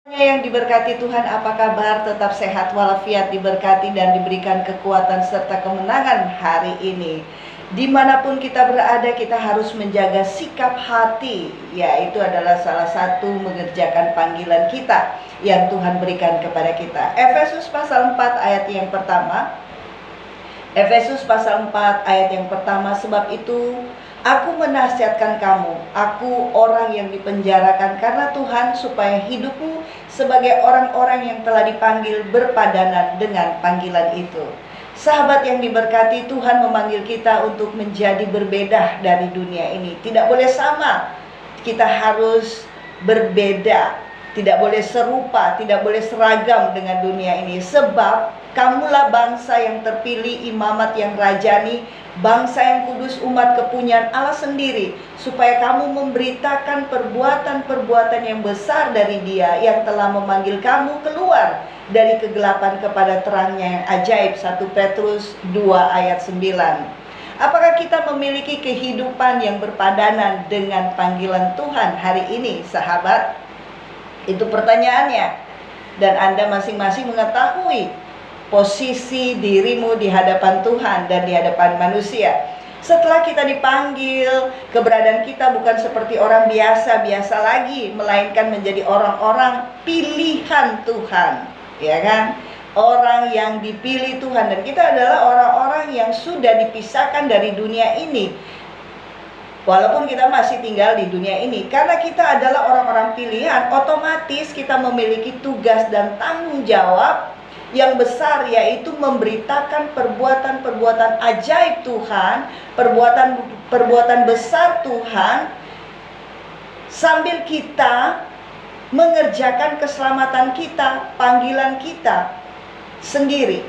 Yang diberkati Tuhan, apa kabar? Tetap sehat walafiat, diberkati dan diberikan kekuatan serta kemenangan hari ini. Dimanapun kita berada, kita harus menjaga sikap hati, yaitu adalah salah satu mengerjakan panggilan kita yang Tuhan berikan kepada kita. Efesus pasal 4 ayat yang pertama. Efesus pasal 4 ayat yang pertama, sebab itu aku menasihatkan kamu, aku orang yang dipenjarakan karena Tuhan, supaya hidupmu sebagai orang-orang yang telah dipanggil berpadanan dengan panggilan itu. Sahabat yang diberkati, Tuhan memanggil kita untuk menjadi berbeda dari dunia ini. Tidak boleh sama, kita harus berbeda. Tidak boleh serupa, tidak boleh seragam dengan dunia ini. Sebab kamulah bangsa yang terpilih, imamat yang rajani, bangsa yang kudus, umat kepunyaan Allah sendiri, supaya kamu memberitakan perbuatan-perbuatan yang besar dari Dia yang telah memanggil kamu keluar dari kegelapan kepada terangnya yang ajaib. 1 Petrus 2 ayat 9. Apakah kita memiliki kehidupan yang berpadanan dengan panggilan Tuhan hari ini, sahabat? Itu pertanyaannya. Dan Anda masing-masing mengetahui posisi dirimu di hadapan Tuhan dan di hadapan manusia. Setelah kita dipanggil, keberadaan kita bukan seperti orang biasa-biasa lagi, melainkan menjadi orang-orang pilihan Tuhan, ya kan? Orang yang dipilih Tuhan, dan kita adalah orang-orang yang sudah dipisahkan dari dunia ini. Walaupun kita masih tinggal di dunia ini, karena kita adalah orang-orang pilihan, otomatis kita memiliki tugas dan tanggung jawab yang besar, yaitu memberitakan perbuatan-perbuatan ajaib Tuhan, perbuatan besar Tuhan, sambil kita mengerjakan keselamatan kita, panggilan kita sendiri.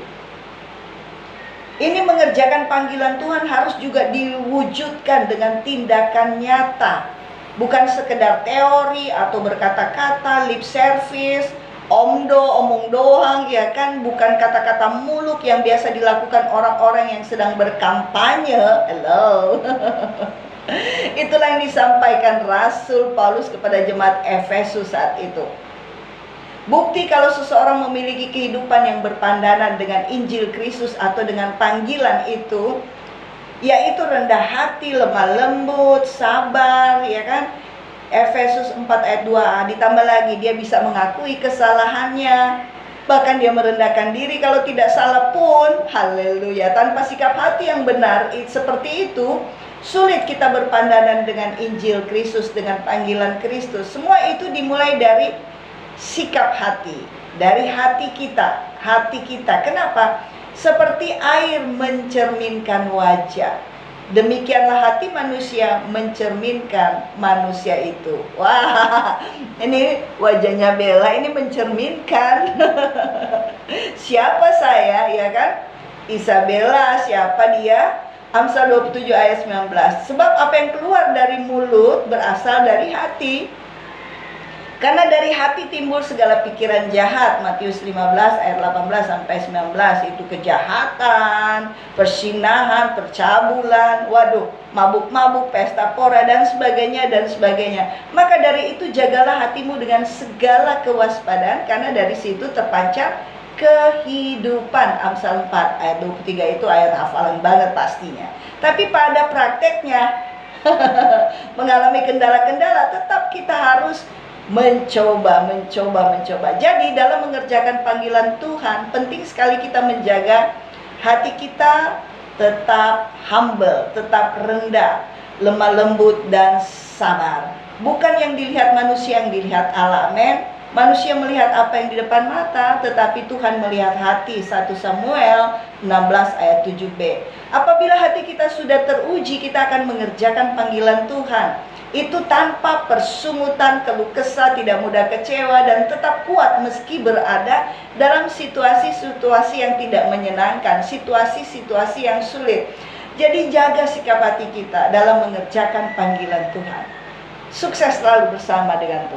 Ini mengerjakan panggilan Tuhan harus juga diwujudkan dengan tindakan nyata. Bukan sekedar teori atau berkata-kata, lip service, omong doang, ya kan? Bukan kata-kata muluk yang biasa dilakukan orang-orang yang sedang berkampanye. Hello. Itulah yang disampaikan Rasul Paulus kepada jemaat Efesus saat itu. Bukti kalau seseorang memiliki kehidupan yang berpandanan dengan Injil Kristus atau dengan panggilan itu, yaitu rendah hati, lemah lembut, sabar, ya kan? Efesus 4 ayat 2a, ditambah lagi dia bisa mengakui kesalahannya, bahkan dia merendahkan diri kalau tidak salah pun. Haleluya. Tanpa sikap hati yang benar seperti itu, sulit kita berpandangan dengan Injil Kristus, dengan panggilan Kristus. Semua itu dimulai dari sikap hati, dari hati kita. Hati kita, kenapa? Seperti air mencerminkan wajah, demikianlah hati manusia mencerminkan manusia itu. Wah, ini wajahnya Bella ini mencerminkan siapa saya, ya kan? Isabella, siapa dia? Amsal 27 ayat 19. Sebab apa yang keluar dari mulut berasal dari hati, karena dari hati timbul segala pikiran jahat. Matius 15 ayat 18 sampai 19. Itu kejahatan, persinahan, percabulan, mabuk-mabuk, pesta pora, dan sebagainya, dan sebagainya. Maka dari itu jagalah hatimu dengan segala kewaspadaan, karena dari situ terpancar kehidupan. Amsal 4 ayat 23 itu ayat hafalan banget pastinya. Tapi pada prakteknya mengalami kendala-kendala, tetap kita harus mencoba. Jadi dalam mengerjakan panggilan Tuhan, penting sekali kita menjaga hati kita tetap humble, tetap rendah, lemah lembut, dan sabar. Bukan yang dilihat manusia, yang dilihat Allah. Amin. Manusia melihat apa yang di depan mata, tetapi Tuhan melihat hati. 1 Samuel 16 ayat 7b. Apabila hati kita sudah teruji, kita akan mengerjakan panggilan Tuhan itu tanpa persungutan, keluh kesah, tidak mudah kecewa, dan tetap kuat meski berada dalam situasi-situasi yang tidak menyenangkan, situasi-situasi yang sulit. Jadi jaga sikap hati kita dalam mengerjakan panggilan Tuhan. Sukses selalu bersama dengan Tuhan.